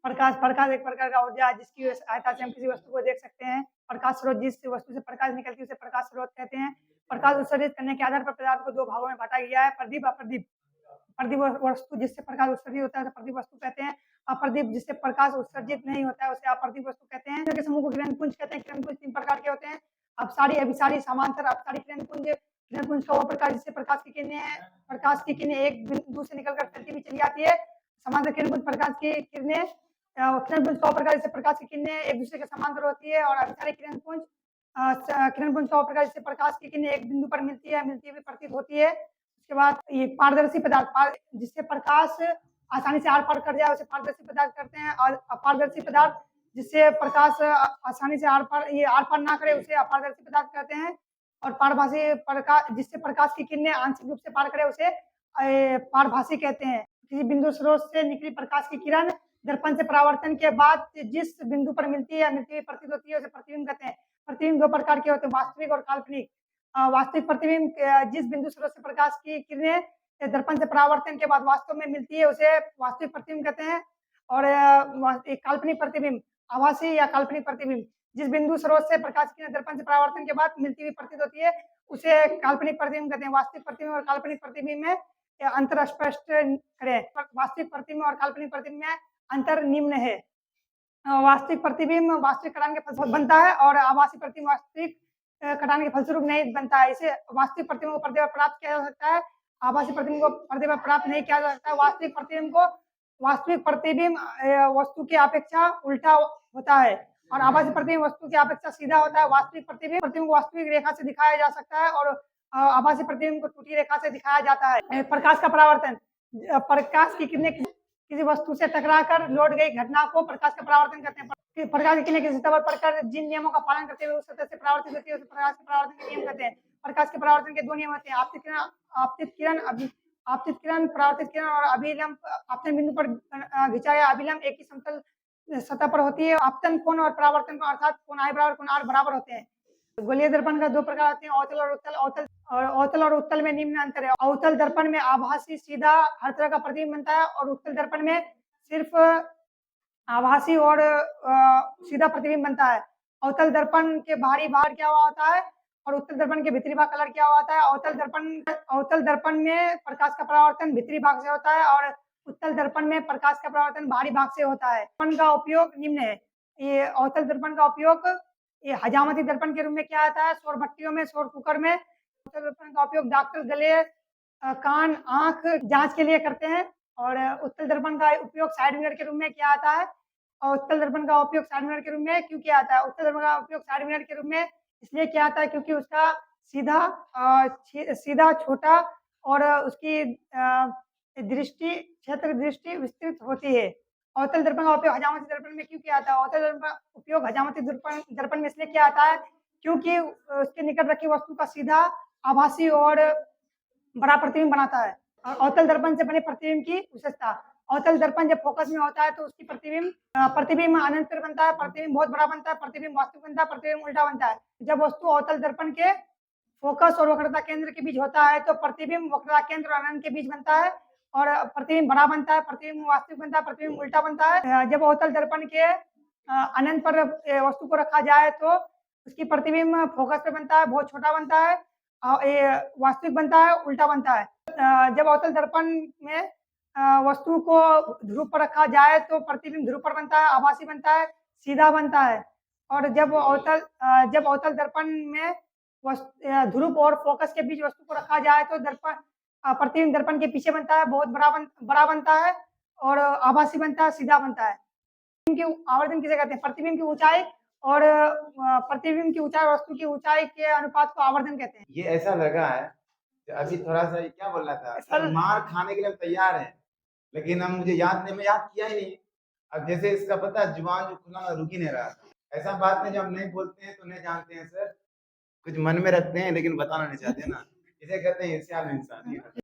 प्रकाश प्रकाश एक प्रकार का ऊर्जा है जिसकी सहायता से हम किसी वस्तु को देख सकते हैं। प्रकाश स्रोत जिस वस्तु से प्रकाश निकलती है उसे प्रकाश स्रोत कहते हैं। प्रकाश उत्सर्जित करने के आधार पर पदार्थ को दो भागों में बांटा गया है, प्रदीप अप्रदीप। प्रदीप वस्तु जिससे प्रकाश उत्सर्जित होता है उसे प्रदीप वस्तु कहते हैं। अप्रदीप जिससे प्रकाश उत्सर्जित नहीं होता है उसे अप्रदीप वस्तु कहते हैं। के समूह को किरण पुंज कहते हैं। किरण पुंज 3 प्रकार के होते हैं, अपसारी, अभिसारी, समांतर। अपसारी किरण पुंज का वो प्रकार जिससे प्रकाश की किरणें एक बिंदु से निकलकर फैलती हुई चली जाती है। समांतर किरण पुंज प्रकाश की किरणें किरण पुंज का वो प्रकार जिससे प्रकाश की किरणें एक दूसरे के समांतर होती है। और अभिसारी किरण पुंज का वो प्रकार जिससे प्रकाश की किरणें एक बिंदु पर मिलती हुई प्रतीत होती है। उसके बाद ये पारदर्शी पदार्थ जिससे प्रकाश आसानी से आर पार कर जाए उसे पारदर्शी पदार्थ करते हैं। और अपारदर्शी पदार्थ जिससे प्रकाश आसानी से आर पार ना करे उसे अपारदर्शी पदार्थ कहते हैं। और पारभासी प्रकाश जिससे प्रकाश की किरणें आंशिक रूप से पार करे उसे पारभासी कहते हैं। किसी बिंदु स्रोत से निकली प्रकाश की किरण दर्पण से परावर्तन के बाद जिस बिंदु पर मिलती हुई प्रतीत होती है उसे प्रतिबिंब कहते हैं। प्रतिबिंब दो प्रकार के होते हैं, वास्तविक और काल्पनिक। वास्तविक प्रतिबिंब जिस बिंदु स्रोत से प्रकाश की किरणें दर्पण से परावर्तन के बाद वास्तव में मिलती है उसे वास्तविक प्रतिबिंब कहते हैं। और काल्पनिक प्रतिबिंब, आभासी या काल्पनिक प्रतिबिंब जिस बिंदु स्रोत से प्रकाश की दर्पण से परावर्तन के बाद मिलती हुई प्रतीत होती है उसे काल्पनिक प्रतिबिंब कहते हैं। वास्तविक प्रतिबिंब और काल्पनिक प्रतिबिंब में अंतर स्पष्ट करें। वास्तविक प्रतिबिंब और काल्पनिक प्रतिबिंब में अंतर निम्न है। वास्तविक प्रतिबिंब वास्तविक कटान के फलस्वरूप बनता है और आभासी प्रतिबिंब वास्तविक कटान के फलस्वरूप नहीं बनता है। इसे वास्तविक प्रतिबिंब को पर्दे पर प्राप्त किया जा सकता है, आभासी प्रतिबिंब को पर्दे पर प्राप्त नहीं किया जा सकता है। वास्तविक प्रतिबिंब वस्तु की अपेक्षा उल्टा होता है और आभासी प्रतिबिंब वस्तु की अपेक्षा सीधा होता है। वास्तविक प्रतिबिंब को वास्तविक रेखा से दिखाया जा सकता है और आभासी प्रतिबिंब को टूटी रेखा से दिखाया जाता है। प्रकाश का परावर्तन, प्रकाश की किरणें किसी वस्तु से टकराकर लौट गई घटना को प्रकाश का परावर्तन कहते हैं। प्रकाश की किरणें किसी सतह पर पड़कर जिन नियमों का पालन करते हुए उस सतह से परावर्तित होती है उसे प्रकाश के परावर्तन के नियम कहते हैं। प्रकाश के परावर्तन के दो नियम होते हैं, आपतित किरण, परावर्तित किरण। और अभिलंब आपतन बिंदु पर खिंचाया अभिलंब एक ही समतल सतह पर होती है। आपतन कोण और परावर्तन कोण अर्थात कोण I बराबर कोण R बराबर होते हैं। गोलीय दर्पण का दो प्रकार होते हैं, अवतल और उत्तल। अवतल और उत्तल में निम्न अंतर है। अवतल दर्पण में आभासी सीधा हर तरह का प्रतिबिंब बनता है और उत्तल दर्पण में सिर्फ आभासी और सीधा प्रतिबिंब बनता है। अवतल दर्पण के बाहरी भाग क्या हुआ होता है और उत्तल दर्पण के भीतरी भाग कलर क्या हुआ होता है। अवतल दर्पण में प्रकाश का परावर्तन भीतरी भाग से होता है और उत्तल दर्पण में प्रकाश का परावर्तन बाहरी भाग से होता है। दर्पण का उपयोग निम्न है। ये अवतल दर्पण का उपयोग ये हजामती दर्पण के रूप में किया जाता है, सौर भट्टियों में, सौर कुकर में। अवतल दर्पण का उपयोग डॉक्टर गले, कान, आंख जांच के लिए करते हैं। और उत्तल दर्पण का उपयोग साइड मिरर के रूप में किया जाता है। और उत्तल दर्पण का उपयोग साइड मिरर के रूप में क्यों किया जाता है? उत्तल दर्पण का उपयोग साइड मिरर के रूप में इसलिए किया जाता है क्योंकि उसका सीधा छोटा और उसकी दृष्टि विस्तृत होती है। अवतल दर्पण का उपयोग हजामती दर्पण में क्यों किया जाता है? अवतल दर्पण का उपयोग हजामती दर्पण में इसलिए किया जाता है क्योंकि उसके निकट रखी वस्तु का सीधा, आभासी और बड़ा प्रतिबिंब बनाता है। और अवतल दर्पण से बने प्रतिबिंब की विशेषता, अवतल दर्पण जब फोकस में होता है तो उसकी प्रतिबिंब अनंतर बनता है, प्रतिबिंब बहुत बड़ा बनता है, प्रतिबिंब वास्तविक बनता है, प्रतिबिंब उल्टा बनता है। जब वस्तु अवतल दर्पण के फोकस और वक्रता केंद्र के बीच होता है तो प्रतिबिंब वक्रता केंद्र और अनंत के बीच बनता है और प्रतिबिंब बड़ा बनता है, प्रतिबिंब वास्तविक बनता है, प्रतिबिंब उल्टा बनता है। जब अवतल दर्पण के अनंत पर वस्तु को रखा जाए तो उसकी प्रतिबिंब फोकस पे बनता है, बहुत छोटा बनता है, वास्तविक बनता है, उल्टा बनता है। जब अवतल दर्पण में वस्तु को ध्रुव पर रखा जाए तो प्रतिबिंब ध्रुव पर बनता है, आभासी बनता है, सीधा बनता है। और जब अवतल दर्पण में ध्रुव और फोकस के बीच वस्तु को रखा जाए तो प्रतिबिंब दर्पण के पीछे बनता है, बहुत बड़ा बनता है और आभासी बनता है, सीधा बनता है। आवर्धन किसे कहते हैं? प्रतिबिंब की ऊंचाई और प्रतिबिंब की ऊंचाई वस्तु की ऊंचाई के अनुपात को आवर्धन कहते हैं। ये ऐसा लगा है अभी थोड़ा सा क्या बोलना था सर, मार खाने के लिए तैयार है लेकिन हम मुझे याद नहीं, मैं याद किया ही नहीं। अब जैसे इसका पता जुबान जो खुला रुक ही नहीं रहा था। ऐसा बात नहीं, जब हम नहीं बोलते हैं तो नहीं जानते हैं सर, कुछ मन में रखते हैं लेकिन बताना नहीं चाहते ना, इसे कहते हैं ईर्ष्यालु इंसान।